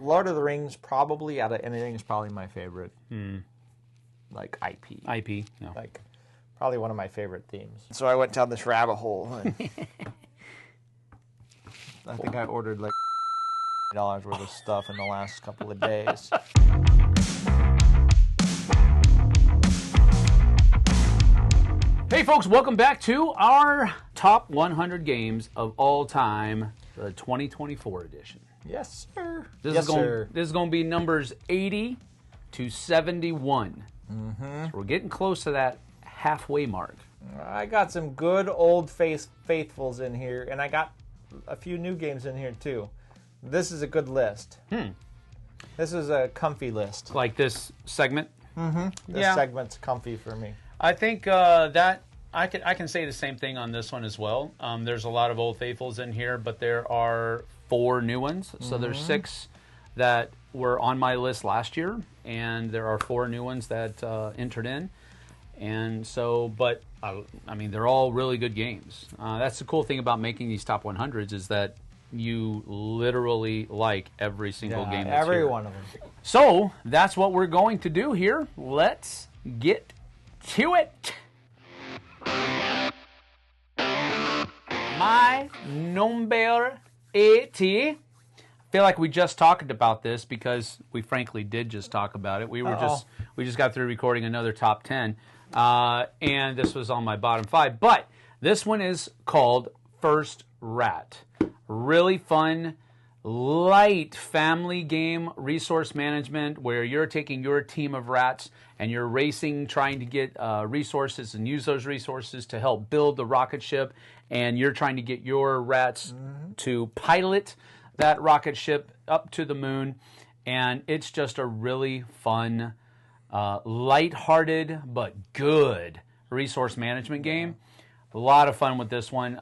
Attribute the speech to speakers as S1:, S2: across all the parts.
S1: Lord of the Rings, probably out of anything, is probably my favorite. Like IP.
S2: IP, no.
S1: Like, probably one of my favorite themes. So I went down this rabbit hole. And I think I ordered like $dollars worth of stuff in the last couple of days.
S2: Hey folks, welcome back to our top 100 games of all time, the 2024 edition.
S1: Yes, sir.
S2: This is going to be numbers 80 to 71. So we're getting close to that halfway mark.
S1: I got some good old faithfuls in here, and I got a few new games in here too. This is a good list. This is a comfy list.
S2: Like this segment?
S1: This segment's comfy for me.
S2: I think that I can say the same thing on this one as well. There's a lot of old faithfuls in here, but there are 4 new ones. So there's 6 that were on my list last year, and there are 4 new ones that entered in. And so, but I mean, they're all really good games. That's the cool thing about making these top 100s is that you literally like every single game that's
S1: every
S2: here.
S1: one of them.
S2: So that's what we're going to do here. Let's get to it. My number 80. I feel like we just talked about this because we frankly did just talk about it. We just got through recording another top 10, and this was on my bottom 5. But this one is called First Rat. Really fun, light family game, resource management, where you're taking your team of rats and you're racing, trying to get resources and use those resources to help build the rocket ship, and you're trying to get your rats to pilot that rocket ship up to the moon. And it's just a really fun, light-hearted but good resource management game. A lot of fun with this one.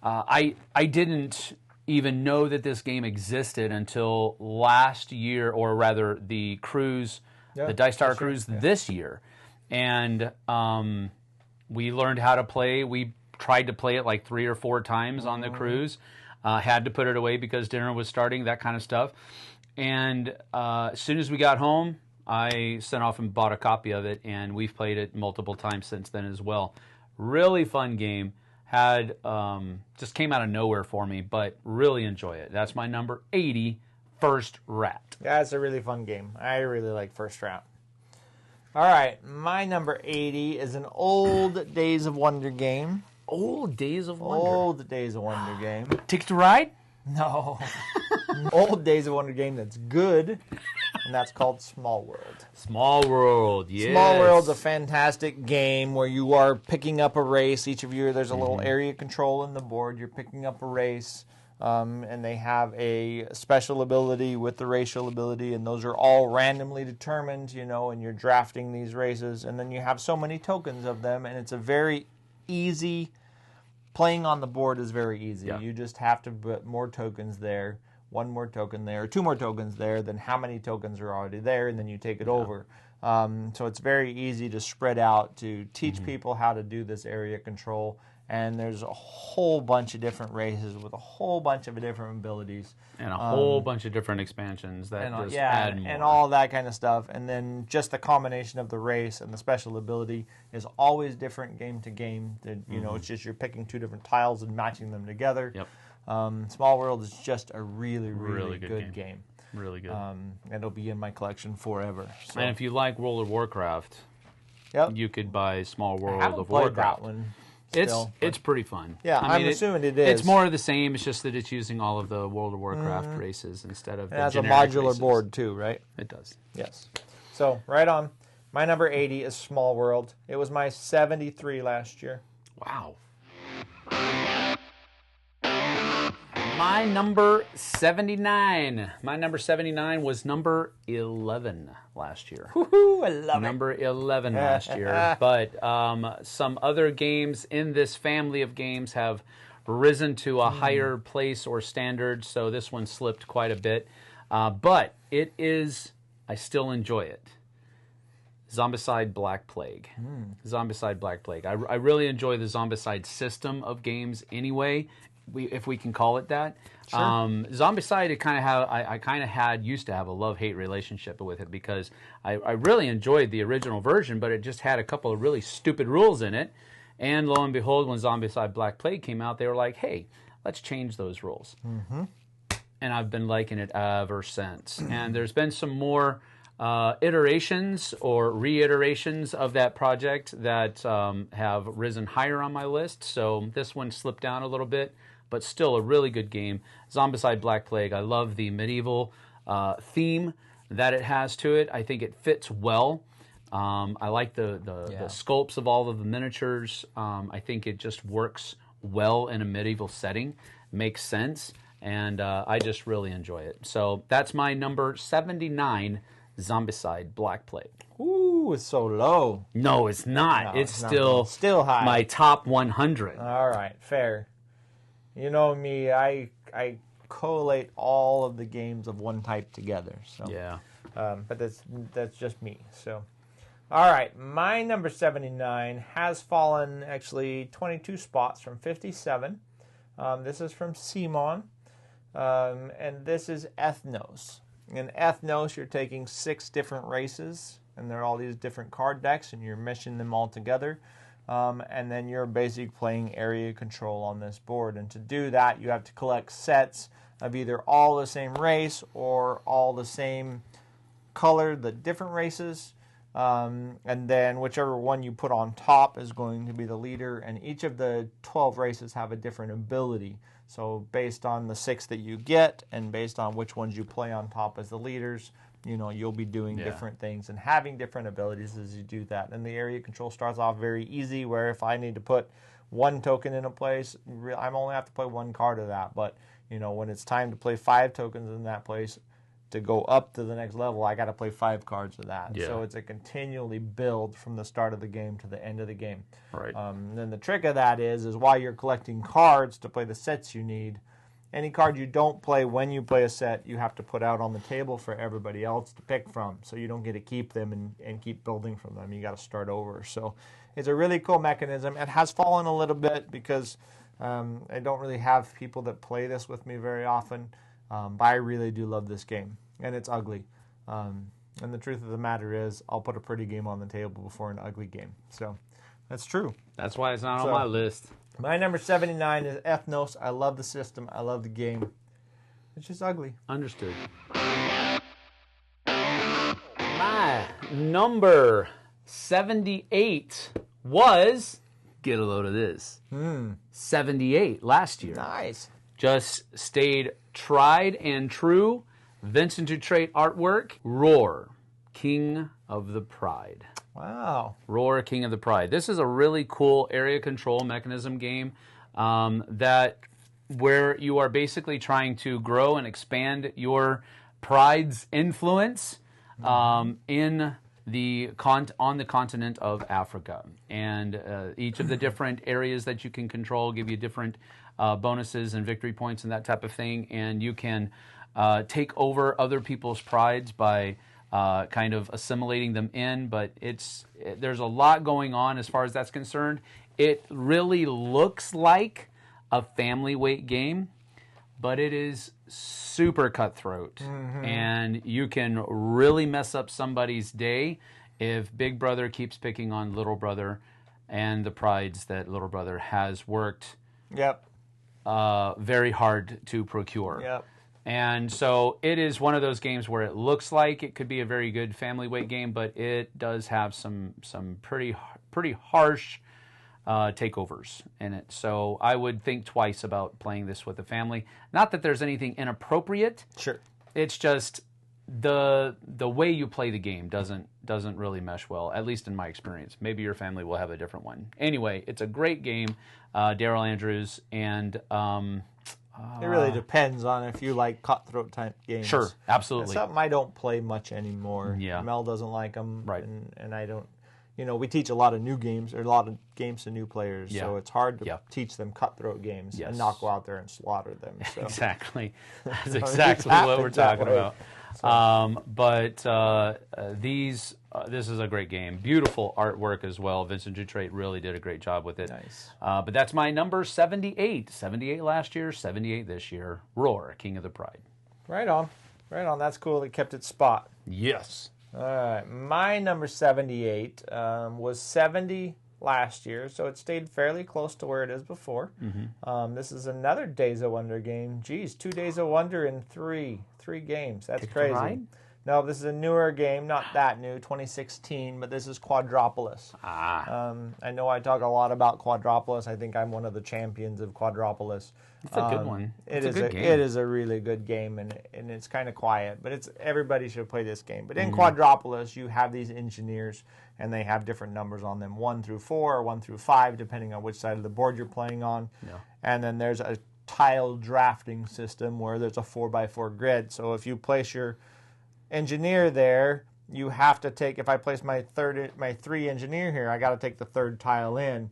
S2: I didn't even know that this game existed until last year, or rather the cruise, the Dice Tower cruise this year. And we learned how to play. We tried to play it like 3 or 4 times on the cruise. Had to put it away because dinner was starting, that kind of stuff. And as soon as we got home, I sent off and bought a copy of it, and we've played it multiple times since then as well. Really fun game. Had just came out of nowhere for me, but really enjoy it. That's my number 80, First Rat.
S1: Yeah, it's a really fun game. I really like First Rat. All right, my number 80 is an old Days of Wonder game.
S2: Old Days of Wonder.
S1: Old Days of Wonder game.
S2: Ticket to Ride?
S1: No. Old Days of Wonder game that's good, and that's called Small World.
S2: Small World, yes.
S1: Small World's a fantastic game where you are picking up a race. Each of you, there's a little area control in the board. You're picking up a race, and they have a special ability with the racial ability, and those are all randomly determined, you know, and you're drafting these races, and then you have so many tokens of them, and it's a very easy... Playing on the board is very easy.
S2: Yeah.
S1: You just have to put more tokens there, 1 more token there, 2 more tokens there, then how many tokens are already there, and then you take it over. So it's very easy to spread out to teach people how to do this area control. And there's a whole bunch of different races with a whole bunch of different abilities.
S2: And a whole bunch of different expansions that just add more.
S1: And all that kind of stuff. And then just the combination of the race and the special ability is always different game to game. You know, it's just you're picking 2 different tiles and matching them together.
S2: Yep.
S1: Small World is just a really, really good game.
S2: Really good.
S1: It'll be in my collection forever. So.
S2: And if you like World of Warcraft, you could buy Small World of
S1: played
S2: Warcraft.
S1: That one.
S2: It's pretty fun.
S1: Yeah, I'm assuming it is.
S2: It's more of the same. It's just that it's using all of the World of Warcraft races instead of the
S1: generic
S2: generic
S1: races. It has a modular
S2: races.
S1: board too, right?
S2: It does.
S1: Yes. So, right on. My number 80 is Small World. It was my 73 last year.
S2: Wow. My number 79. My number 79 was number 11 last year.
S1: Woohoo, I love
S2: Number 11 last year. But some other games in this family of games have risen to a higher place or standard, so this one slipped quite a bit. But it is, I still enjoy it. Zombicide Black Plague. Zombicide Black Plague. I really enjoy the Zombicide system of games anyway. if we can call it that.
S1: Sure.
S2: Zombicide, I used to have a love-hate relationship with it because I really enjoyed the original version, but it just had a couple of really stupid rules in it. And lo and behold, when Zombicide Black Plague came out, they were like, hey, let's change those rules. Mm-hmm. And I've been liking it ever since. And there's been some more iterations or reiterations of that project that have risen higher on my list. So this one slipped down a little bit, but still a really good game. Zombicide Black Plague, I love the medieval theme that it has to it. I think it fits well. I like the sculpts of all of the miniatures. I think it just works well in a medieval setting. Makes sense. And I just really enjoy it. So that's my number 79, Zombicide Black Plague.
S1: Ooh, it's so low.
S2: No, it's not.
S1: No,
S2: it's still
S1: high.
S2: My top 100.
S1: All right, fair. You know me, I collate all of the games of one type together. So
S2: Yeah.
S1: But that's just me. So, all right, my number 79 has fallen actually 22 spots from 57. This is from Simon, and this is Ethnos. In Ethnos, you're taking 6 different races, and they're all these different card decks, and you're meshing them all together. And then you're basically playing area control on this board. And to do that, you have to collect sets of either all the same race or all the same color, the different races. And then whichever one you put on top is going to be the leader. And each of the 12 races have a different ability. So based on the 6 that you get and based on which ones you play on top as the leaders, you'll be doing different things and having different abilities as you do that. And the area control starts off very easy, where if I need to put 1 token in a place, I only have to play 1 card of that. But, when it's time to play 5 tokens in that place, to go up to the next level, I got to play 5 cards of that.
S2: Yeah.
S1: So it's a continually build from the start of the game to the end of the game.
S2: Right.
S1: Then the trick of that is while you're collecting cards to play the sets you need, any card you don't play when you play a set, you have to put out on the table for everybody else to pick from. So you don't get to keep them and keep building from them. You got to start over. So it's a really cool mechanism. It has fallen a little bit because I don't really have people that play this with me very often. But I really do love this game. And it's ugly. And the truth of the matter is, I'll put a pretty game on the table before an ugly game. So that's true.
S2: That's why it's not on my list.
S1: My number 79 is Ethnos. I love the system. I love the game. It's just ugly.
S2: Understood. My number 78 was, get a load of this, 78 last year.
S1: Nice.
S2: Just stayed tried and true. Vincent Dutrait artwork. Roar, King of the Pride.
S1: Wow.
S2: Roar, King of the Pride. This is a really cool area control mechanism game where you are basically trying to grow and expand your pride's influence on the continent of Africa. And each of the different areas that you can control give you different bonuses and victory points and that type of thing. And you can take over other people's prides by kind of assimilating them in, but there's a lot going on as far as that's concerned. It really looks like a family weight game, but it is super cutthroat, and you can really mess up somebody's day if Big Brother keeps picking on Little Brother and the prides that Little Brother has worked very hard to procure.
S1: Yep.
S2: And so it is one of those games where it looks like it could be a very good family weight game, but it does have some pretty harsh takeovers in it. So I would think twice about playing this with a family. Not that there's anything inappropriate.
S1: Sure.
S2: It's just the way you play the game doesn't really mesh well, at least in my experience. Maybe your family will have a different one. Anyway, it's a great game, Daryl Andrews, and
S1: it really depends on if you like cutthroat type games.
S2: Sure, absolutely.
S1: It's something I don't play much anymore.
S2: Yeah.
S1: Mel doesn't like them,
S2: right?
S1: And I don't. We teach a lot of new games, or a lot of games to new players, so it's hard to teach them cutthroat games and not go out there and slaughter them. So.
S2: Exactly. That's exactly what we're talking about. But this is a great game. Beautiful artwork as well. Vincent Dutrait really did a great job with it.
S1: Nice.
S2: But that's my number 78. 78 last year, 78 this year. Roar, King of the Pride.
S1: Right on. Right on. That's cool. It kept its spot.
S2: Yes.
S1: All right. My number 78 was 70 last year, so it stayed fairly close to where it is before. This is another Days of Wonder game. Geez, 2 Days of Wonder in three games. That's crazy.
S2: Right?
S1: No, this is a newer game, not that new, 2016, but this is Quadropolis. I know I talk a lot about Quadropolis. I think I'm one of the champions of Quadropolis.
S2: It's a good one.
S1: It is a really good game, and it's kind of quiet, but everybody should play this game. But in Quadropolis, you have these engineers, and they have different numbers on them, 1 through 4 or 1 through 5, depending on which side of the board you're playing on.
S2: Yeah.
S1: And then there's a tile drafting system where there's a 4x4 grid. So if you place your engineer there, you have to take, if I place my 3 engineer here, I got to take the 3rd tile in.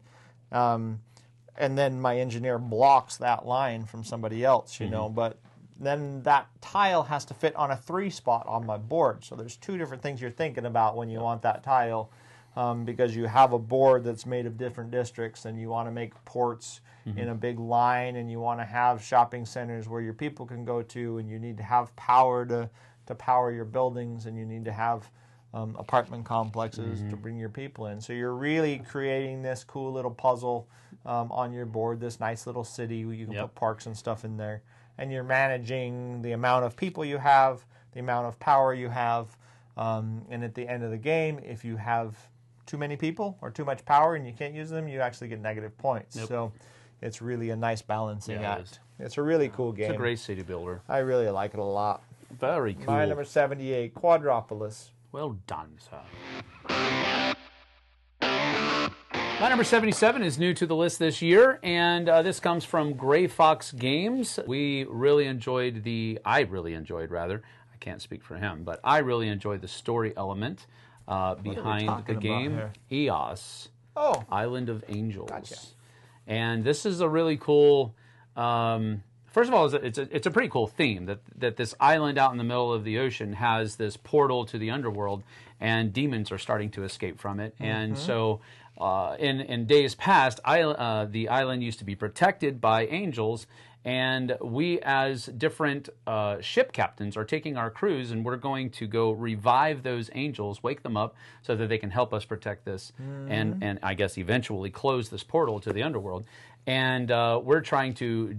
S1: And then my engineer blocks that line from somebody else, you know, but then that tile has to fit on a 3 spot on my board. So there's 2 different things you're thinking about when you want that tile, because you have a board that's made of different districts, and you want to make ports in a big line, and you want to have shopping centers where your people can go to, and you need to have power to power your buildings, and you need to have apartment complexes to bring your people in. So you're really creating this cool little puzzle on your board, this nice little city where you can put parks and stuff in there. And you're managing the amount of people you have, the amount of power you have, and at the end of the game, if you have too many people or too much power and you can't use them, you actually get negative points. So it's really a nice balancing act. It's a really cool game.
S2: It's a great city builder.
S1: I really like it a lot.
S2: Very cool.
S1: My number 78, Quadropolis.
S2: Well done, sir. My number 77 is new to the list this year, and this comes from Gray Fox Games. I really enjoyed, I can't speak for him, but I really enjoyed the story element behind the game, EOS, Island of Angels.
S1: Gotcha.
S2: And this is a really cool, first of all, it's a pretty cool theme that this island out in the middle of the ocean has this portal to the underworld, and demons are starting to escape from it. And so in days past, the island used to be protected by angels, and we as different ship captains are taking our crews, and we're going to go revive those angels, wake them up so that they can help us protect this and I guess eventually close this portal to the underworld. And we're trying to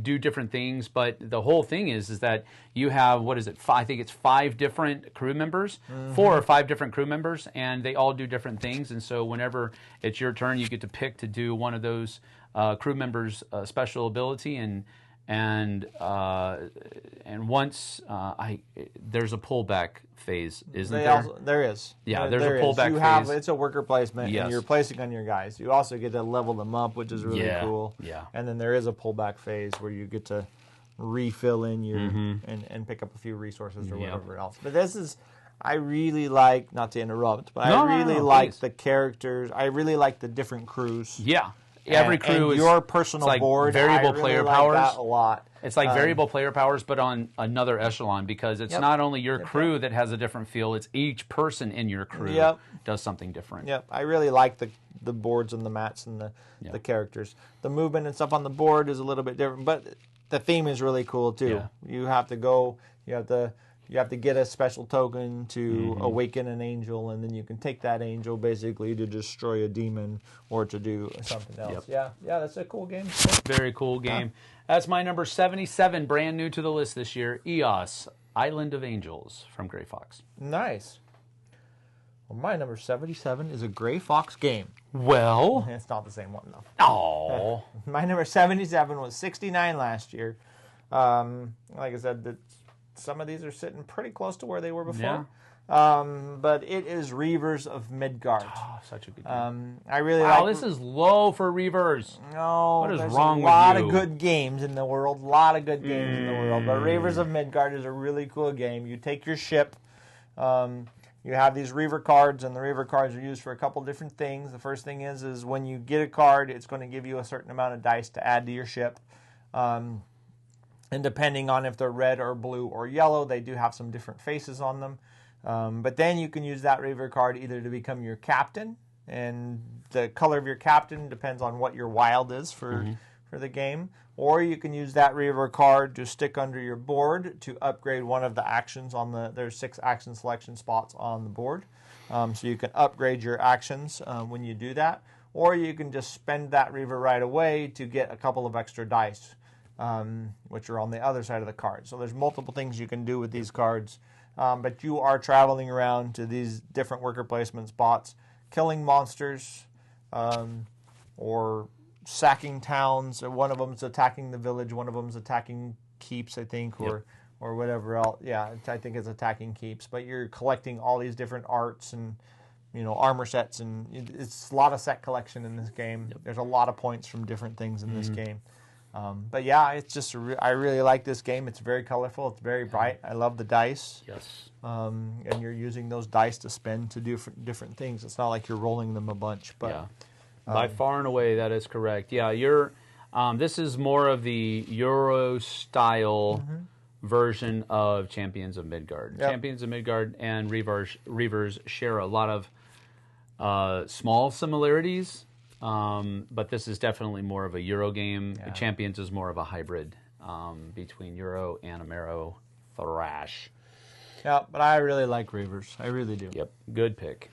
S2: do different things, but the whole thing is that you have, I think it's 5 different crew members, 4 or 5 different crew members, and they all do different things. And so whenever it's your turn, you get to pick to do one of those crew members' special ability, and once there's a pullback phase, isn't there?
S1: There is.
S2: Yeah, there's a pullback phase.
S1: It's a worker placement, and you're placing on your guys. You also get to level them up, which is really cool. Yeah. And then there is a pullback phase where you get to refill in your and pick up a few resources or whatever else. But this is, I really like, not to interrupt, but I really like the characters. I really like the different crews.
S2: Yeah. Every crew
S1: is your personal
S2: like
S1: board.
S2: Variable player powers.
S1: That a lot.
S2: It's like variable player powers, but on another echelon, because it's not only your crew that has a different feel. It's each person in your crew does something different.
S1: Yep, I really like the boards and the mats and the characters. The movement and stuff on the board is a little bit different, but the theme is really cool too. Yeah. You have to go. You have to get a special token to awaken an angel, and then you can take that angel basically to destroy a demon or to do something else. Yep. Yeah, that's a cool game.
S2: Very cool game. That's my number 77, brand new to the list this year, EOS, Island of Angels from Gray Fox.
S1: Nice. Well, my number 77 is a Gray Fox game.
S2: Well?
S1: It's not the same one, though.
S2: Oh.
S1: My number 77 was 69 last year. Like I said, some of these are sitting pretty close to where they were before. But it is Reavers of Midgard.
S2: Oh, such a good game.
S1: I really like...
S2: Wow, this is low for Reavers.
S1: No,
S2: what is
S1: there's
S2: wrong
S1: a lot
S2: with you?
S1: of good games in the world. But Reavers of Midgard is a really cool game. You take your ship. You have these Reaver cards, and the Reaver cards are used for a couple different things. The first thing is when you get a card, it's going to give you a certain amount of dice to add to your ship. And depending on if they're red or blue or yellow, they do have some different faces on them. But then you can use that Reaver card either to become your captain, and the color of your captain depends on what your wild is for the game. Or you can use that Reaver card to stick under your board to upgrade one of the actions on there's 6 action selection spots on the board. So you can upgrade your actions when you do that. Or you can just spend that Reaver right away to get a couple of extra dice, which are on the other side of the card. So there's multiple things you can do with these cards. But you are traveling around to these different worker placement spots, killing monsters, or sacking towns. One of them is attacking the village. One of them is attacking keeps, I think, or whatever else. Yeah, I think it's attacking keeps. But you're collecting all these different arts and armor sets, and it's a lot of set collection in this game. There's a lot of points from different things in this game. But yeah, it's just I really like this game. It's very colorful. It's very bright. I love the dice.
S2: Yes.
S1: And you're using those dice to spend to do different things. It's not like you're rolling them a bunch. But
S2: yeah. By far and away, that is correct. Yeah, you're. This is more of the Euro style version of Champions of Midgard.
S1: Yep.
S2: Champions of Midgard and Reavers share a lot of small similarities. But this is definitely more of a Euro game.
S1: Yeah.
S2: Champions is more of a hybrid between Euro and Amero Thrash.
S1: Yeah, but I really like Reavers. I really do.
S2: Yep, good pick.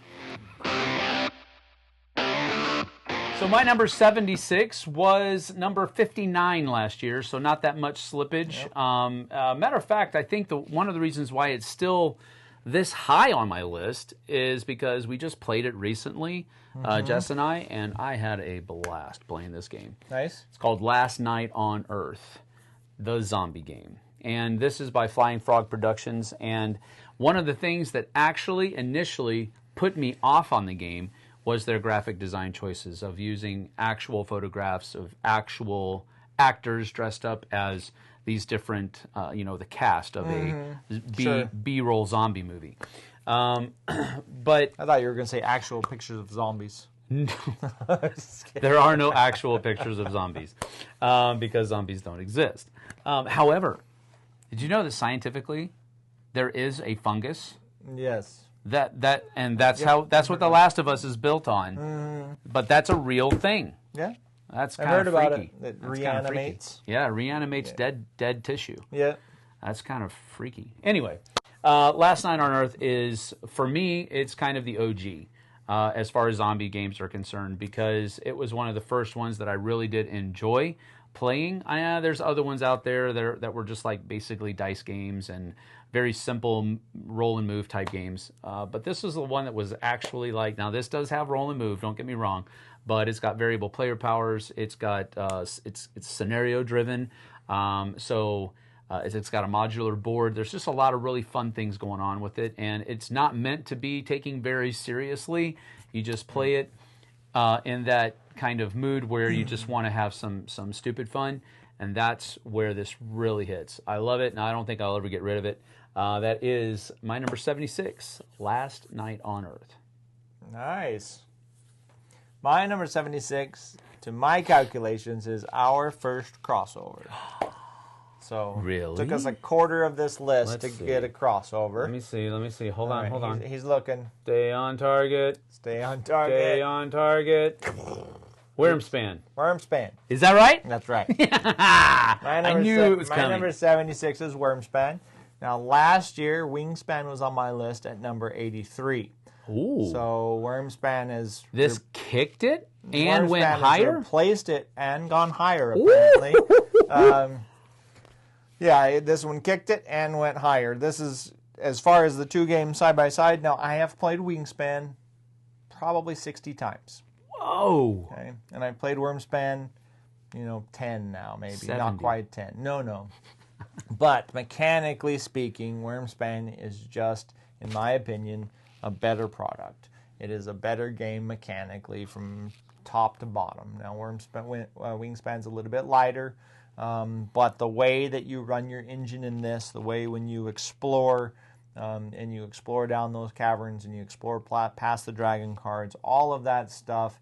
S2: So my number 76 was number 59 last year, so not that much slippage. Yep. Matter of fact, I think one of the reasons why it's still this high on my list is because we just played it recently, Jess and I had a blast playing this game.
S1: Nice.
S2: It's called Last Night on Earth, the zombie game. And this is by Flying Frog Productions. And one of the things that actually initially put me off on the game was their graphic design choices of using actual photographs of actual actors dressed up as these different, the cast of a B-roll zombie movie. But
S1: I thought you were going to say actual pictures of zombies.
S2: there are no actual pictures of zombies because zombies don't exist. However, did you know that scientifically there is a fungus?
S1: Yes.
S2: That's what The Last of Us is built on. But that's a real thing.
S1: Yeah.
S2: That's
S1: I've
S2: kind
S1: heard
S2: of
S1: about
S2: freaky.
S1: it. It reanimates.
S2: Yeah, reanimates dead tissue.
S1: Yeah.
S2: That's kind of freaky. Anyway, Last Night on Earth is, for me, it's kind of the OG as far as zombie games are concerned, because it was one of the first ones that I really did enjoy playing. There's other ones out there that were just like basically dice games and very simple roll and move type games. But this was the one that was actually like, now this does have roll and move, don't get me wrong, but it's got variable player powers. It's got it's scenario driven. So it's got a modular board. There's just a lot of really fun things going on with it, and it's not meant to be taken very seriously. You just play it in that kind of mood where you just want to have some stupid fun, and that's where this really hits. I love it, and I don't think I'll ever get rid of it. That is my number 76, Last Night on Earth.
S1: Nice. My number 76, to my calculations, is our first crossover. So
S2: really?
S1: It took us a quarter of this list to get a crossover.
S2: Let me see. Hold on.
S1: He's looking.
S2: Stay on target.
S1: Stay on
S2: target. Wormspan.
S1: Wormspan.
S2: Is that right?
S1: That's right.
S2: I knew it was coming.
S1: My number 76 is Wormspan. Now, last year, Wingspan was on my list at number 83.
S2: Ooh.
S1: So Wormspan is...
S2: This kicked it and went higher?
S1: Replaced it and gone higher, apparently. Yeah, this one kicked it and went higher. This is, as far as the two games side by side, now I have played Wingspan probably 60 times.
S2: Whoa.
S1: Okay, and I've played Wormspan, 10 now, maybe.
S2: 70.
S1: Not quite 10. No. But mechanically speaking, Wormspan is just, in my opinion, a better product. It is a better game mechanically from top to bottom. Now, Wingspan's a little bit lighter, but the way that you run your engine in this, the way when you explore, and you explore down those caverns and you explore past the dragon cards, all of that stuff,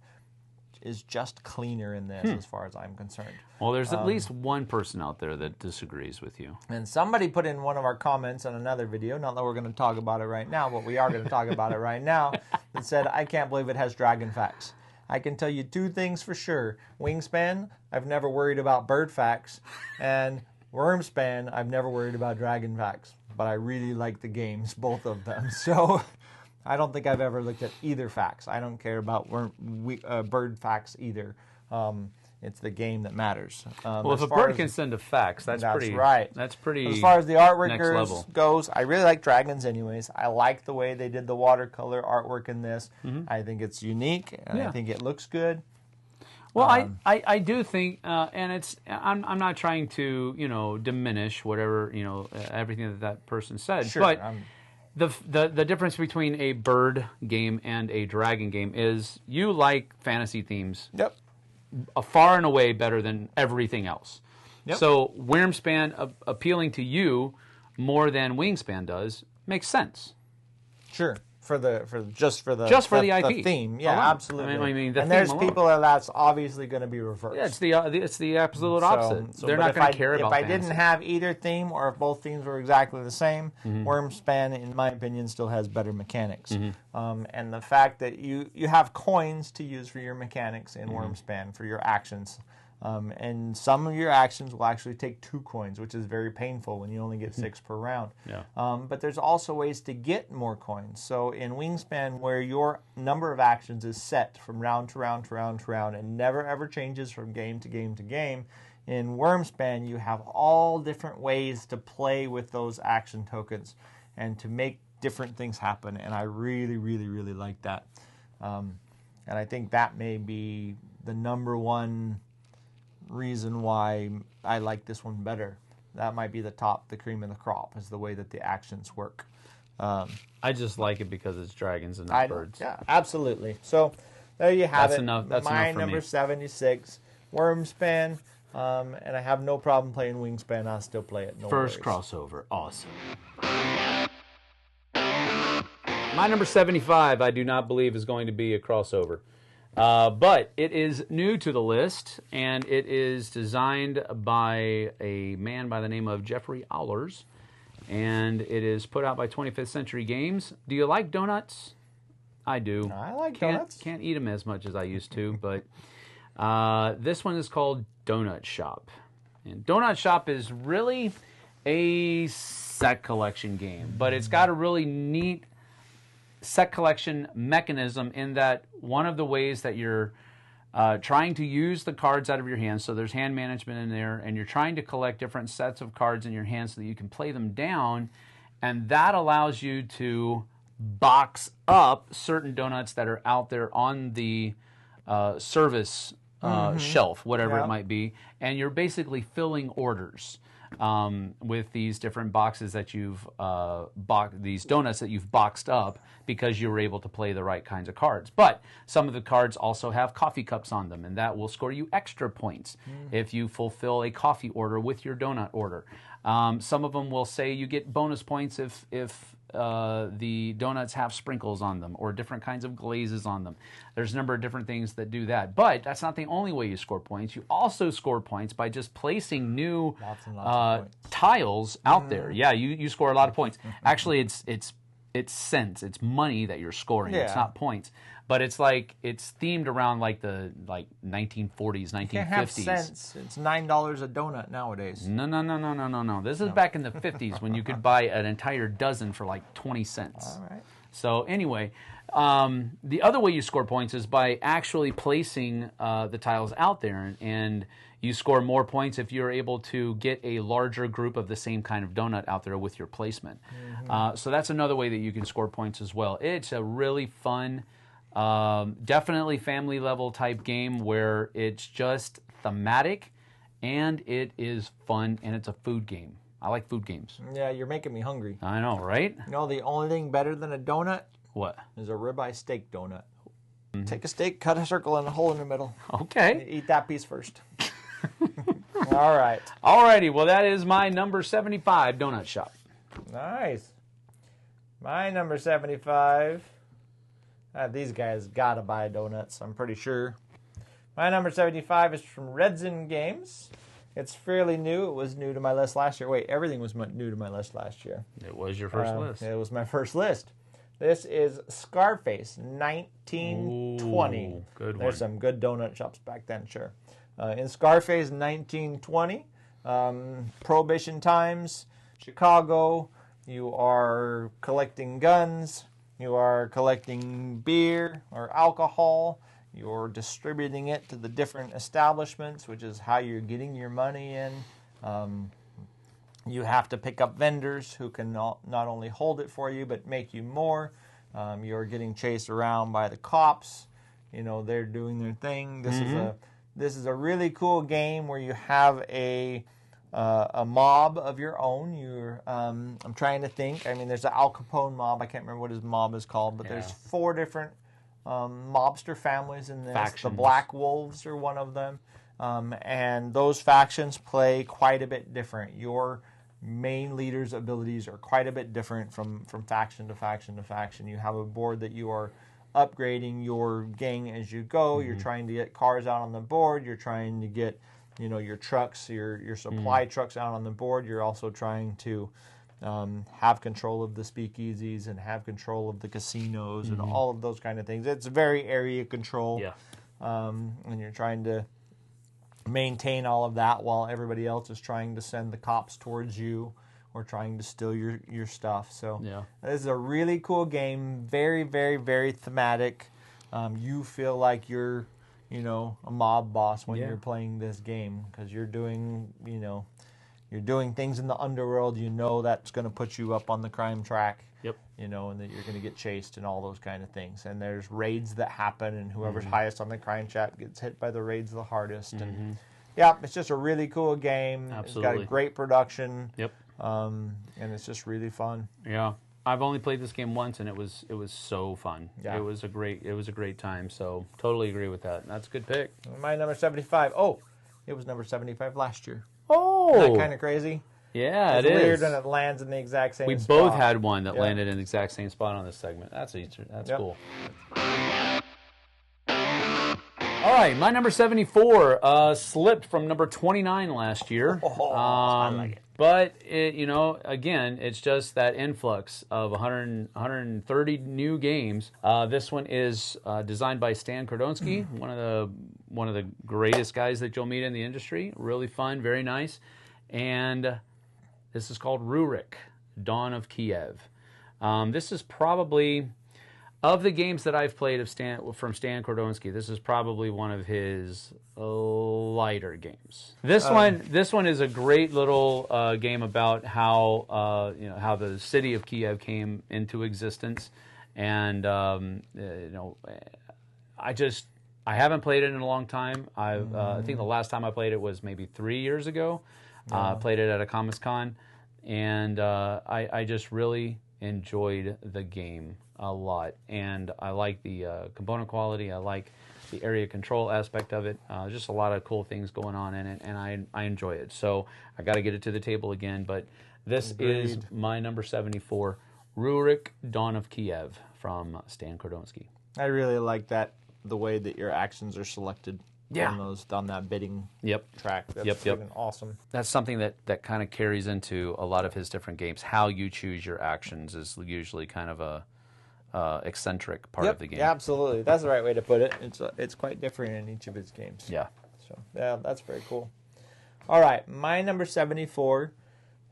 S1: is just cleaner in this, as far as I'm concerned.
S2: Well, there's at least one person out there that disagrees with you.
S1: And somebody put in one of our comments on another video, not that we're going to talk about it right now, but we are going to talk about it right now, that said, I can't believe it has dragon facts. I can tell you two things for sure. Wingspan, I've never worried about bird facts. And Wormspan, I've never worried about dragon facts. But I really like the games, both of them. So I don't think I've ever looked at either facts. I don't care about bird facts either. It's the game that matters.
S2: Well, if a bird can send a fax, that's pretty.
S1: Right.
S2: That's pretty.
S1: As far as the artwork
S2: level.
S1: goes, I really like dragons. Anyways, I like the way they did the watercolor artwork in this. I think it's unique, and I think it looks good.
S2: Well, I do think, and it's I'm not trying to diminish whatever everything that person said,
S1: Sure,
S2: but the difference between a bird game and a dragon game is you like fantasy themes.
S1: Yep.
S2: Far and away better than everything else.
S1: Yep.
S2: So Wormspan appealing to you more than Wingspan does makes sense.
S1: Sure. Just for the
S2: IP
S1: theme, yeah,
S2: alone.
S1: absolutely.
S2: I mean, the
S1: and
S2: theme
S1: there's
S2: alone.
S1: people that's obviously going to be reversed.
S2: Yeah, it's the absolute opposite. They're not going to care about.
S1: If I didn't have either theme, or if both themes were exactly the same, Wormspan, in my opinion, still has better mechanics. And the fact that you have coins to use for your mechanics in Wormspan for your actions. And some of your actions will actually take 2 coins, which is very painful when you only get 6 per round.
S2: Yeah.
S1: But there's also ways to get more coins. So in Wingspan, where your number of actions is set from round to round to round to round and never ever changes from game to game to game, in Wormspan you have all different ways to play with those action tokens and to make different things happen. And I really, really, really like that. And I think that may be the number one reason why I like this one better. That might be the cream of the crop, is the way that the actions work.
S2: I just like it because it's dragons and not birds.
S1: Yeah, absolutely. So there you have it.
S2: That's
S1: my
S2: enough for
S1: number
S2: me.
S1: 76, Wormspan, and I have no problem playing Wingspan. I'll still play it. No
S2: First
S1: worries.
S2: crossover, awesome. My number 75, I do not believe is going to be a crossover. But it is new to the list, and it is designed by a man by the name of Jeffrey Ahlers, and it is put out by 25th Century Games. Do you like donuts? I do.
S1: I like donuts.
S2: Can't eat them as much as I used to, but this one is called Donut Shop. And Donut Shop is really a set collection game, but it's got a really neat set collection mechanism in that one of the ways that you're trying to use the cards out of your hands, so there's hand management in there, and you're trying to collect different sets of cards in your hands so that you can play them down, and that allows you to box up certain donuts that are out there on the service shelf, whatever it might be, and you're basically filling orders. With these different boxes that you've these donuts that you've boxed up because you were able to play the right kinds of cards. But some of the cards also have coffee cups on them, and that will score you extra points if you fulfill a coffee order with your donut order. Some of them will say you get bonus points if the donuts have sprinkles on them or different kinds of glazes on them. There's a number of different things that do that. But that's not the only way you score points. You also score points by just placing new
S1: Lots and lots of points.
S2: tiles out there. Yeah, you score a lot of points. Actually, it's cents. It's money that you're scoring.
S1: Yeah.
S2: It's not points. But it's themed around the 1940s, 1950s.
S1: You can't have cents. It's $9 a donut nowadays.
S2: No. This is back in the 50s when you could buy an entire dozen for like 20 cents.
S1: All right.
S2: So anyway, the other way you score points is by actually placing the tiles out there, and you score more points if you're able to get a larger group of the same kind of donut out there with your placement. So that's another way that you can score points as well. It's a really fun, definitely family level type game where it's just thematic and it is fun and it's a food game. I like food games.
S1: Yeah, you're making me hungry.
S2: I know, right?
S1: You know, the only thing better than a donut
S2: What?
S1: is a ribeye steak donut. Take a steak, cut a circle and a hole in the middle.
S2: Okay.
S1: Eat that piece first. All right.
S2: Alrighty, well that is my number 75 donut shop.
S1: Nice. My number 75. These guys gotta buy donuts, I'm pretty sure. My number 75 is from Redzen Games. It's fairly new. It was new to my list last year. Wait, everything was new to my list last year.
S2: It was your first list.
S1: It was my first list. This is Scarface 1920.
S2: Ooh, good one.
S1: There's some good donut shops back then, sure. In Scarface 1920, Prohibition times, Chicago, you are collecting guns, you are collecting beer or alcohol, you're distributing it to the different establishments, which is how you're getting your money in. You have to pick up vendors who can not only hold it for you, but make you more. You're getting chased around by the cops. You know, they're doing their thing. This is a really cool game where you have a mob of your own. I'm trying to think. I mean, there's an Al Capone mob. I can't remember what his mob is called, but there's 4 different mobster families in this.
S2: Factions.
S1: The Black Wolves are one of them. And those factions play quite a bit different. Your main leader's abilities are quite a bit different from faction to faction to faction. You have a board that you are upgrading your gang as you go. You're trying to get cars out on the board. You're trying to get, your trucks, your supply trucks out on the board. You're also trying to have control of the speakeasies and have control of the casinos and all of those kind of things. It's very area control.
S2: Yeah.
S1: And you're trying to maintain all of that while everybody else is trying to send the cops towards you or trying to steal your stuff. So this is a really cool game. Very, very, very thematic. You feel like you're, a mob boss when you're playing this game because you're doing, you're doing things in the underworld. That's going to put you up on the crime track.
S2: Yep.
S1: And that you're going to get chased and all those kind of things. And there's raids that happen, and whoever's highest on the crime chat gets hit by the raids the hardest. And it's just a really cool game.
S2: Absolutely.
S1: It's got a great production.
S2: Yep.
S1: And it's just really fun.
S2: Yeah. I've only played this game once, and it was so fun.
S1: Yeah.
S2: It was a great time. So totally agree with that. That's a good pick.
S1: My number 75. Oh, it was number 75 last year.
S2: Oh,
S1: Isn't that kind of crazy?
S2: Yeah,
S1: It's
S2: it is.
S1: weird when it lands in the exact same
S2: We
S1: spot.
S2: both had one that landed in the exact same spot on this segment. That's cool. All right, my number 74 slipped from number 29 last year.
S1: I like it.
S2: But, again, it's just that influx of 130 new games. This one is designed by Stan Kordonski, one of the greatest guys that you'll meet in the industry. Really fun, very nice. And this is called Rurik, Dawn of Kiev. This is probably, of the games that I've played from Stan Kordonski, this is probably one of his lighter games. This one is a great little game about how the city of Kiev came into existence, and I haven't played it in a long time. I think the last time I played it was maybe 3 years ago. I played it at a Comic-Con, and I just really enjoyed the game a lot, and I like the component quality. I like the area control aspect of it. Just a lot of cool things going on in it, and I enjoy it. So I got to get it to the table again, but this is my number 74, Rurik, Dawn of Kiev from Stan Kordonski.
S1: I really like that, the way that your actions are selected on that bidding track. That's freaking awesome.
S2: That's something that kind of carries into a lot of his different games. How you choose your actions is usually kind of a eccentric part of the game.
S1: Yeah, absolutely. That's the right way to put it. It's quite different in each of his games.
S2: Yeah.
S1: So that's very cool. All right, my number 74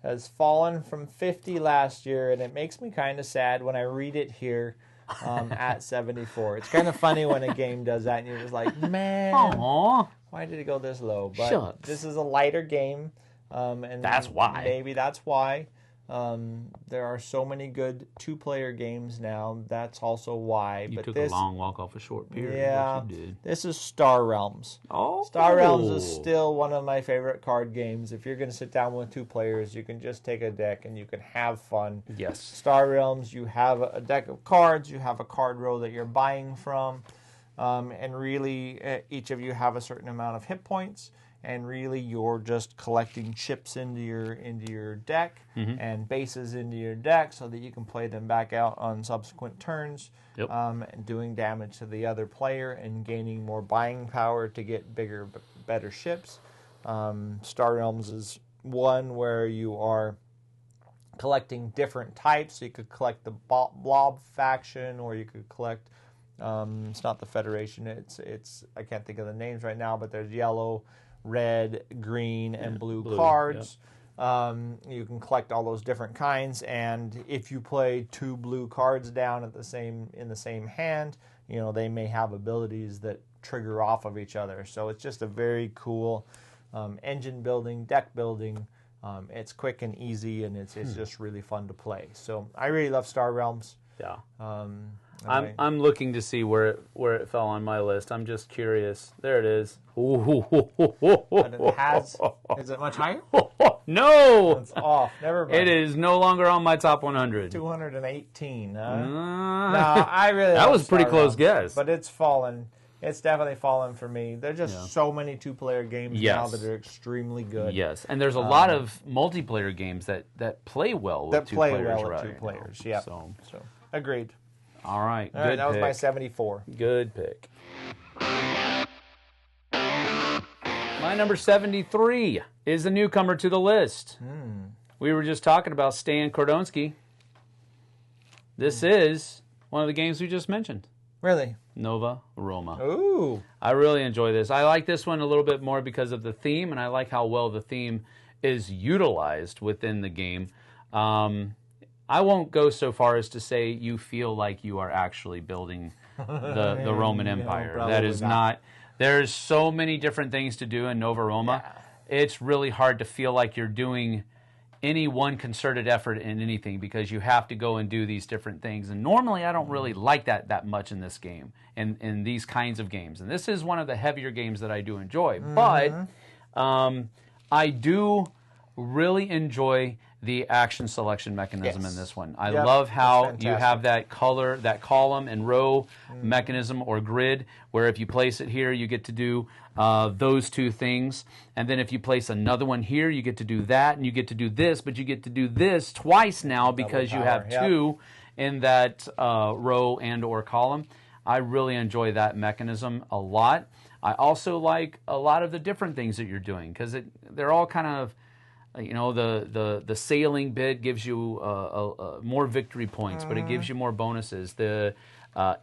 S1: has fallen from 50 last year, and it makes me kind of sad when I read it here at 74. It's kind of funny when a game does that, and you're just like, man, why did it go this low? But this is a lighter game, and
S2: that's why.
S1: Maybe that's why. There are so many good 2-player games now. That's also why.
S2: You took a long walk off a short pier.
S1: Yeah,
S2: What you did.
S1: This is Star Realms.
S2: Oh,
S1: Star Realms is still one of my favorite card games. If you're going to sit down with 2 players, you can just take a deck and you can have fun.
S2: Yes.
S1: Star Realms, you have a deck of cards, you have a card row that you're buying from, and really each of you have a certain amount of hit points, and really you're just collecting chips into your deck and bases into your deck so that you can play them back out on subsequent turns, and doing damage to the other player and gaining more buying power to get bigger, better ships. Star Realms is one where you are collecting different types. You could collect the blob faction, or you could collect it's not the Federation, it's I can't think of the names right now, but there's yellow, red, green, and blue cards. You can collect all those different kinds, and if you play 2 blue cards down in the same hand, they may have abilities that trigger off of each other. So it's just a very cool engine building, deck building. It's quick and easy, and it's just really fun to play. So I really love Star Realms.
S2: Yeah. I'm looking to see where it fell on my list. I'm just curious. There it is.
S1: But is it much higher?
S2: No!
S1: It's off. Never mind.
S2: It is no longer on my top 100.
S1: 218, huh? No, I really
S2: that
S1: love
S2: was a pretty
S1: Star
S2: close
S1: Realms,
S2: guess.
S1: But it's fallen. It's definitely fallen for me. There's just so many 2-player games now that are extremely good.
S2: Yes, and there's a lot of multiplayer games that play well with 2 players.
S1: That play well with 2 players, yeah. So, agreed.
S2: All right,
S1: good pick. That was my 74.
S2: Good pick. My number 73 is the newcomer to the list. We were just talking about Stan Kordonski. This is one of the games we just mentioned.
S1: Really?
S2: Nova Roma.
S1: Ooh.
S2: I really enjoy this. I like this one a little bit more because of the theme, and I like how well the theme is utilized within the game. I won't go so far as to say you feel like you are actually building the Roman Empire. That is not. There's so many different things to do in Nova Roma. Yeah. It's really hard to feel like you're doing any one concerted effort in anything because you have to go and do these different things. And normally I don't really like that much in this game, in these kinds of games. And this is one of the heavier games that I do enjoy. But I do really enjoy the action selection mechanism in this one. I love how you have that column and row mechanism or grid, where if you place it here, you get to do those 2 things. And then if you place another one here, you get to do that, and you get to do this, but you get to do this twice now because you have 2 in that row and or column. I really enjoy that mechanism a lot. I also like a lot of the different things that you're doing because they're all kind of, the sailing bit gives you more victory points, but it gives you more bonuses. The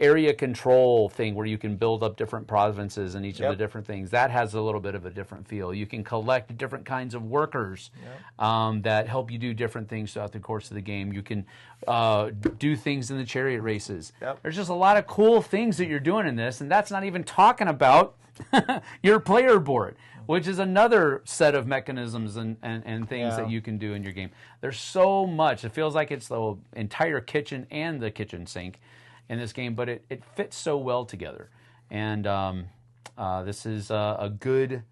S2: area control thing where you can build up different provinces and each of the different things, that has a little bit of a different feel. You can collect different kinds of workers that help you do different things throughout the course of the game. You can do things in the chariot races. There's just a lot of cool things that you're doing in this, and that's not even talking about your player board, which is another set of mechanisms and things that you can do in your game. There's so much. It feels like it's the entire kitchen and the kitchen sink in this game, but it fits so well together. And this is a good,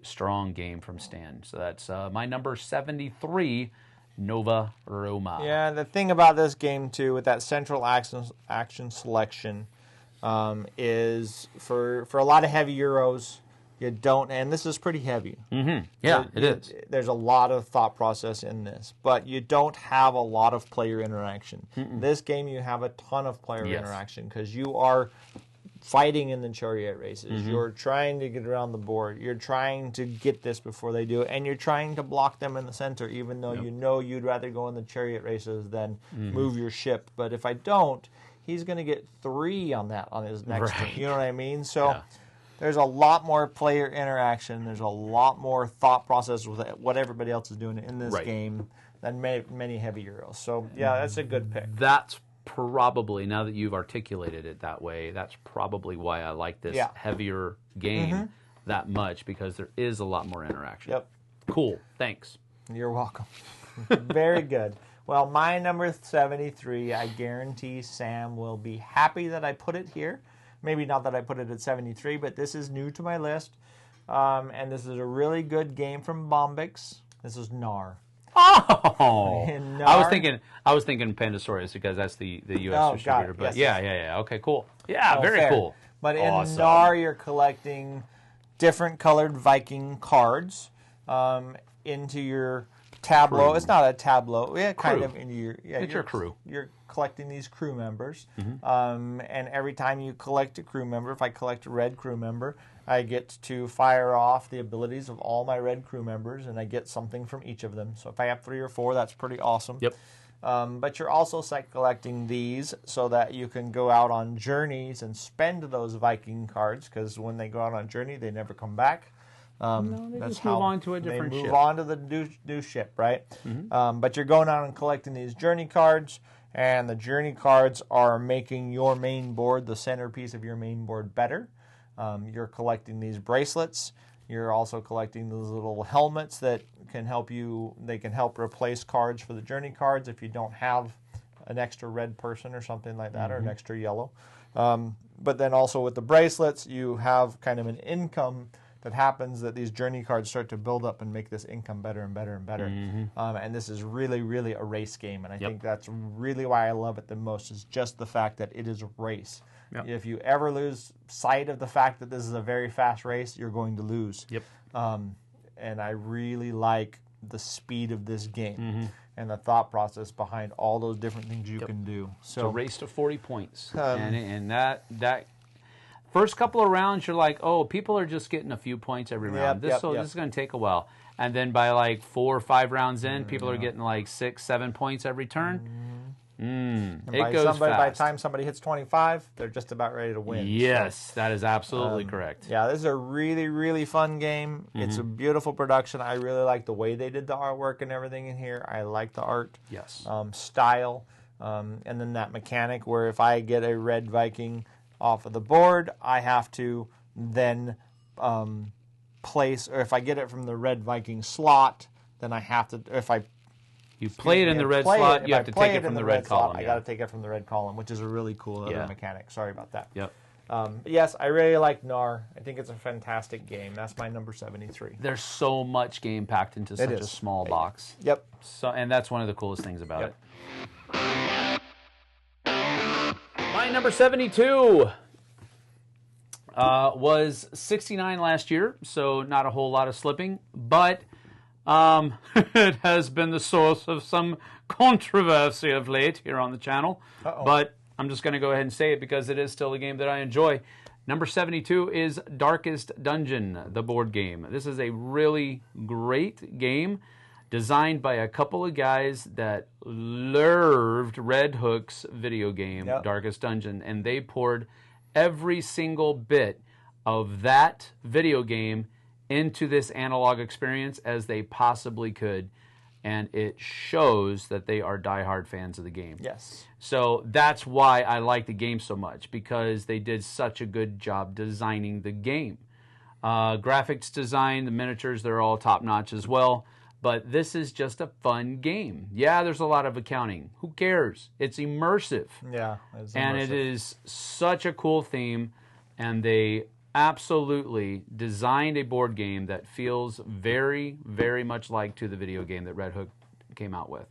S2: strong game from Stan. So that's my number 73, Nova Roma.
S1: Yeah, the thing about this game, too, with that central action selection is for a lot of heavy Euros, you don't, and this is pretty heavy.
S2: Yeah, it is.
S1: There's a lot of thought process in this, but you don't have a lot of player interaction. This game, you have a ton of player interaction because you are fighting in the chariot races. You're trying to get around the board. You're trying to get this before they do, and you're trying to block them in the center, even though you know you'd rather go in the chariot races than move your ship. But if I don't, he's going to get 3 on his next turn. You know what I mean? So. There's a lot more player interaction. There's a lot more thought process with what everybody else is doing in this game than many heavy Euros. So, yeah, that's a good pick.
S2: That's probably, now that you've articulated it that way, that's probably why I like this heavier game that much, because there is a lot more interaction. Cool. Thanks.
S1: You're welcome. Very good. Well, my number 73, I guarantee Sam will be happy that I put it here. Maybe not that I put it at 73, but this is new to my list. And this is a really good game from Bombix. This is Gnar.
S2: Oh! Gnar, I was thinking Pandasaurus because that's the U.S. distributor. But yeah. Okay, cool. Yeah, very cool.
S1: But in Gnar, you're collecting different colored Viking cards into your tableau.
S2: Crew.
S1: It's not a tableau. Yeah, kind
S2: Crew.
S1: of into your. Yeah,
S2: It's your crew.
S1: You're collecting these crew members, and every time you collect a crew member, if I collect a red crew member, I get to fire off the abilities of all my red crew members, and I get something from each of them. So if I have 3 or 4, that's pretty awesome.
S2: Yep.
S1: But you're also collecting these so that you can go out on journeys and spend those Viking cards, because when they go out on a journey, they never come back.
S2: No, they
S1: That's
S2: just move
S1: how
S2: on to a different
S1: they move
S2: ship.
S1: on to the new ship, right? But you're going out and collecting these journey cards, and the journey cards are making your main board, the centerpiece of your main board, better. You're collecting these bracelets. You're also collecting those little helmets that can help you. They can help replace cards for the journey cards if you don't have an extra red person or something like that, or an extra yellow. But then also with the bracelets, you have kind of an income that happens, that these journey cards start to build up and make this income better and better and better. And this is really, really a race game. And I think that's really why I love it the most, is just the fact that it is a race.
S2: Yep.
S1: If you ever lose sight of the fact that this is a very fast race, you're going to lose.
S2: Yep.
S1: And I really like the speed of this game and the thought process behind all those different things you can do.
S2: It's a race to 40 points. And that first couple of rounds, you're like, oh, people are just getting a few points every round. This is going to take a while. And then by like 4 or 5 rounds in, people are getting like 6, 7 points every turn. It goes fast.
S1: By the time somebody hits 25, they're just about ready to win.
S2: Yes, that is absolutely correct.
S1: Yeah, this is a really, really fun game. It's a beautiful production. I really like the way they did the artwork and everything in here. I like the art style. And then that mechanic where if I get a red Viking off of the board, I have to then place, or if I get it from the red Viking slot, then I have to, if I
S2: You play it in the red slot, you have to take it from the red column.
S1: I got to take it from the red column, which is a really cool other mechanic. Sorry about that.
S2: Yep.
S1: But yes, I really like Gnar. I think it's a fantastic game. That's my number 73.
S2: There's so much game packed into such a small box.
S1: Yep.
S2: So, and that's one of the coolest things about it. My number 72 was 69 last year, so not a whole lot of slipping, but it has been the source of some controversy of late here on the channel. But I'm just going to go ahead and say it because it is still a game that I enjoy. Number 72 is Darkest Dungeon, the board game. This is a really great game designed by a couple of guys that loved Red Hook's video game, Darkest Dungeon, and they poured every single bit of that video game into this analog experience as they possibly could, and it shows that they are diehard fans of the game.
S1: Yes.
S2: So that's why I like the game so much, because they did such a good job designing the game. Graphics design, the miniatures, they're all top-notch as well, but this is just a fun game. Yeah, there's a lot of accounting. Who cares? It's immersive.
S1: Yeah, it's immersive.
S2: And it is such a cool theme, and they absolutely designed a board game that feels very, very much like to the video game that Red Hook came out with.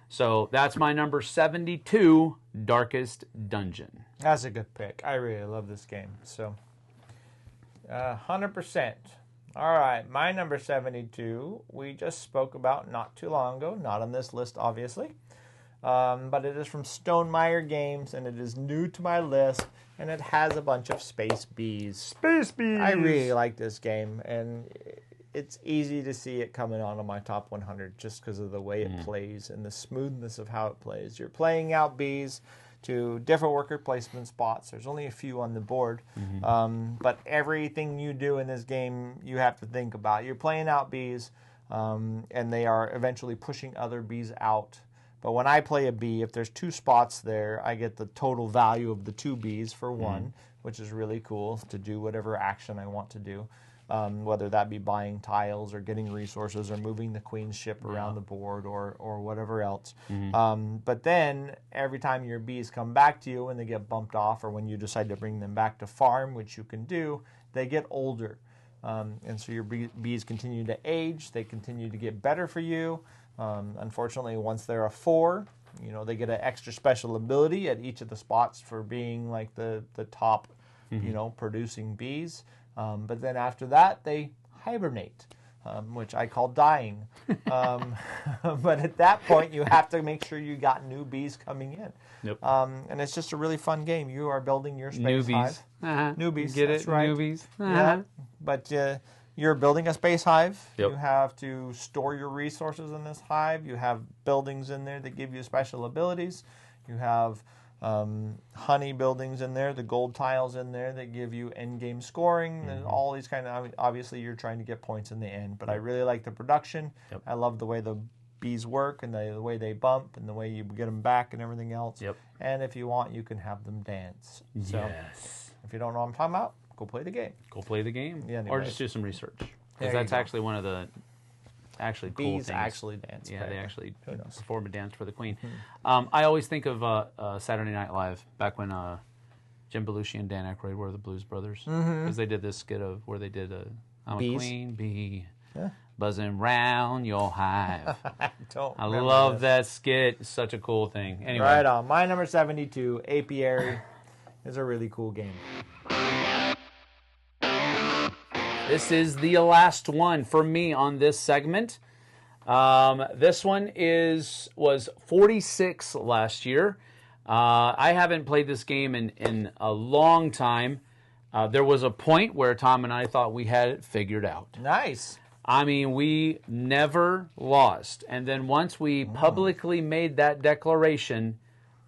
S2: So that's my number 72, Darkest Dungeon.
S1: That's a good pick. I really love this game. So, 100%. All right, my number 72, we just spoke about not too long ago. Not on this list, obviously. But it is from Stonemaier Games, and it is new to my list, and it has a bunch of space bees.
S2: Space bees!
S1: I really like this game, and it's easy to see it coming onto my top 100 just because of the way it plays and the smoothness of how it plays. You're playing out bees to different worker placement spots. There's only a few on the board, but everything you do in this game, you have to think about. You're playing out bees, and they are eventually pushing other bees out. But when I play a bee, if there's 2 spots there, I get the total value of the 2 bees for 1, which is really cool to do whatever action I want to do, whether that be buying tiles or getting resources or moving the queen's ship around the board or whatever else. But then every time your bees come back to you when they get bumped off, or when you decide to bring them back to farm, which you can do, they get older. And so your bees continue to age. They continue to get better for you. Unfortunately, once they're a 4, you know, they get an extra special ability at each of the spots for being like the top, you know, producing bees. But then after that, they hibernate, which I call dying. But at that point, you have to make sure you got new bees coming in.
S2: Yep.
S1: And it's just a really fun game. You are building your space hive. Newbies,
S2: Get
S1: that's
S2: it?
S1: right.
S2: Newbies.
S1: Yeah, but you're building a space hive.
S2: Yep.
S1: You have to store your resources in this hive. You have buildings in there that give you special abilities. You have honey buildings in there, the gold tiles in there that give you end game scoring. And all these kind of, obviously you're trying to get points in the end. But I really like the production.
S2: Yep.
S1: I love the way the bees work and the way they bump and the way you get them back and everything else.
S2: Yep.
S1: And if you want, you can have them dance. So
S2: Yes.
S1: if you don't know what I'm talking about, go play the game.
S2: Go play the game.
S1: Yeah,
S2: Or
S1: anyways.
S2: just do some research.
S1: There
S2: Because
S1: you
S2: that's
S1: go.
S2: actually one of the cool
S1: Bees
S2: things.
S1: actually dance.
S2: Yeah, they actually
S1: Who knows?
S2: perform a dance for the queen. I always think of Saturday Night Live, back when Jim Belushi and Dan Aykroyd were the Blues Brothers. Because they did this skit of where they did I'm
S1: Bees?
S2: a queen bee,
S1: Yeah.
S2: buzzing round your hive.
S1: I
S2: I
S1: remember
S2: love
S1: this.
S2: that skit. It's such a cool thing. Anyway.
S1: Right on. My number 72, Apiary, is a really cool game.
S2: This is the last one for me on this segment. This one was 46 last year. I haven't played this game in a long time. There was a point where Tom and I thought we had it figured out.
S1: Nice.
S2: I mean, we never lost. And then once we publicly made that declaration,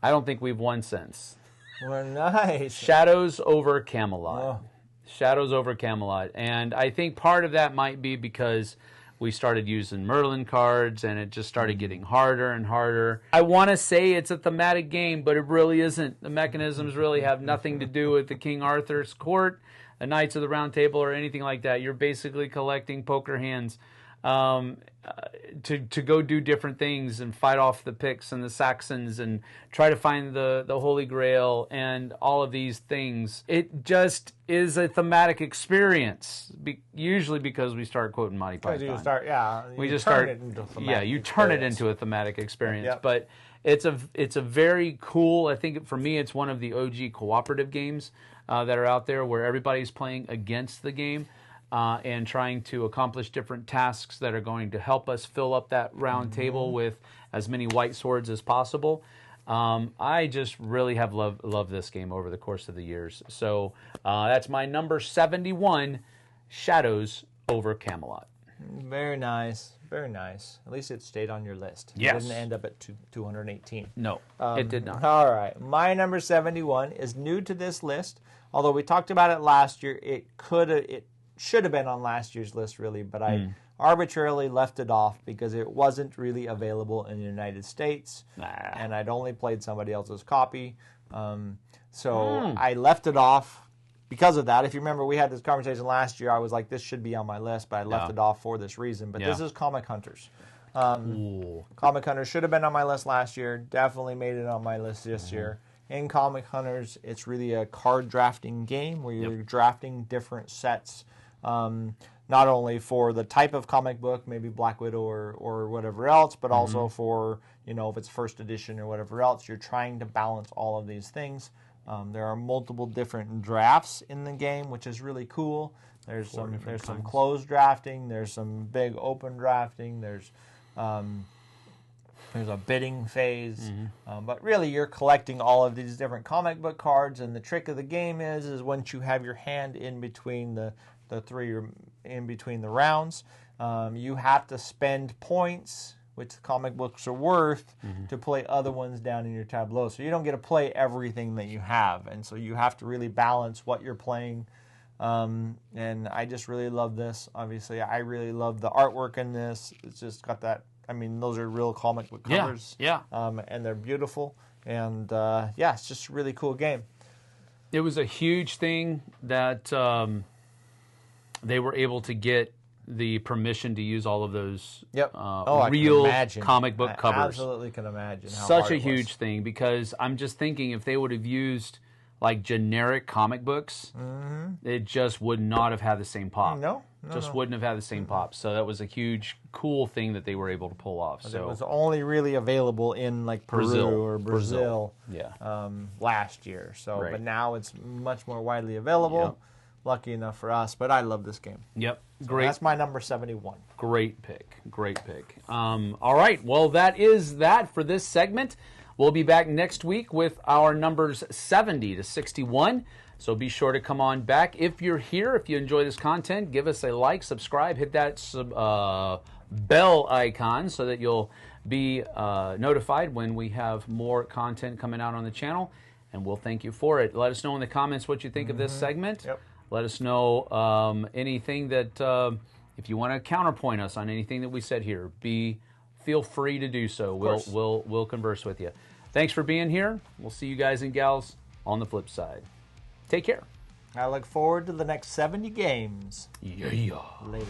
S2: I don't think we've won since.
S1: Well, nice.
S2: Shadows over Camelot.
S1: Oh.
S2: Shadows over Camelot. And I think part of that might be because we started using Merlin cards and it just started getting harder and harder. I want to say it's a thematic game, but it really isn't. The mechanisms really have nothing to do with the King Arthur's court, the Knights of the Round Table, or anything like that. You're basically collecting poker hands to go do different things and fight off the Picts and the Saxons and try to find the Holy Grail and all of these things. It just is a thematic experience, usually because we start quoting Monty Python.
S1: You start, yeah.
S2: We
S1: you
S2: just
S1: turn
S2: start,
S1: it into a thematic
S2: yeah, you turn it
S1: experience.
S2: into a thematic experience.
S1: Yep.
S2: But it's a very cool, I think for me it's one of the OG cooperative games that are out there where everybody's playing against the game. And trying to accomplish different tasks that are going to help us fill up that round table with as many white swords as possible. I just really have loved this game over the course of the years. So that's my number 71, Shadows over Camelot.
S1: Very nice. Very nice. At least it stayed on your list.
S2: Yes.
S1: It didn't end up at 218.
S2: No, it did not.
S1: All right. My number 71 is new to this list. Although we talked about it last year, it should have been on last year's list, really, but I arbitrarily left it off because it wasn't really available in the United States, and I'd only played somebody else's copy. So I left it off because of that. If you remember, we had this conversation last year. I was like, this should be on my list, but I left it off for this reason. But this is Comic Hunters. Comic Hunters should have been on my list last year. Definitely made it on my list this year. In Comic Hunters, it's really a card drafting game where you're drafting different sets. Not only for the type of comic book, maybe Black Widow or whatever else, but also for, if it's first edition or whatever else, you're trying to balance all of these things. There are multiple different drafts in the game, which is really cool. There's some closed drafting, there's some big open drafting, there's a bidding phase, but really you're collecting all of these different comic book cards, and the trick of the game is once you have your hand in between the three in between the rounds, you have to spend points, which the comic books are worth, to play other ones down in your tableau. So you don't get to play everything that you have, and so you have to really balance what you're playing. And I just really love this. Obviously, I really love the artwork in this. It's just got that. I mean, those are real comic book covers.
S2: Yeah.
S1: And they're beautiful. And it's just a really cool game.
S2: It was a huge thing that they were able to get the permission to use all of those real comic book covers.
S1: I absolutely can imagine how
S2: Such
S1: hard
S2: a
S1: it was.
S2: huge thing, because I'm just thinking if they would have used like generic comic books, it just would not have had the same pop.
S1: No.
S2: Wouldn't have had the same pop. So that was a huge, cool thing that they were able to pull off. So
S1: it was only really available in like Peru or Brazil.
S2: Yeah.
S1: Last year. So,
S2: Right.
S1: but now it's much more widely available. lucky enough for us. But I love this game.
S2: Yep.
S1: So
S2: Great.
S1: that's my number 71.
S2: Great pick. Great pick. All right. Well, that is that for this segment. We'll be back next week with our numbers 70 to 61. So be sure to come on back. If you're here, if you enjoy this content, give us a like, subscribe, hit that bell icon so that you'll be notified when we have more content coming out on the channel. And we'll thank you for it. Let us know in the comments what you think of this segment.
S1: Yep.
S2: Let us know anything that, if you want to counterpoint us on anything that we said here, feel free to do so. We'll converse with you. Thanks for being here. We'll see you guys and gals on the flip side. Take care.
S1: I look forward to the next 70 games.
S2: Yeah.
S1: Later.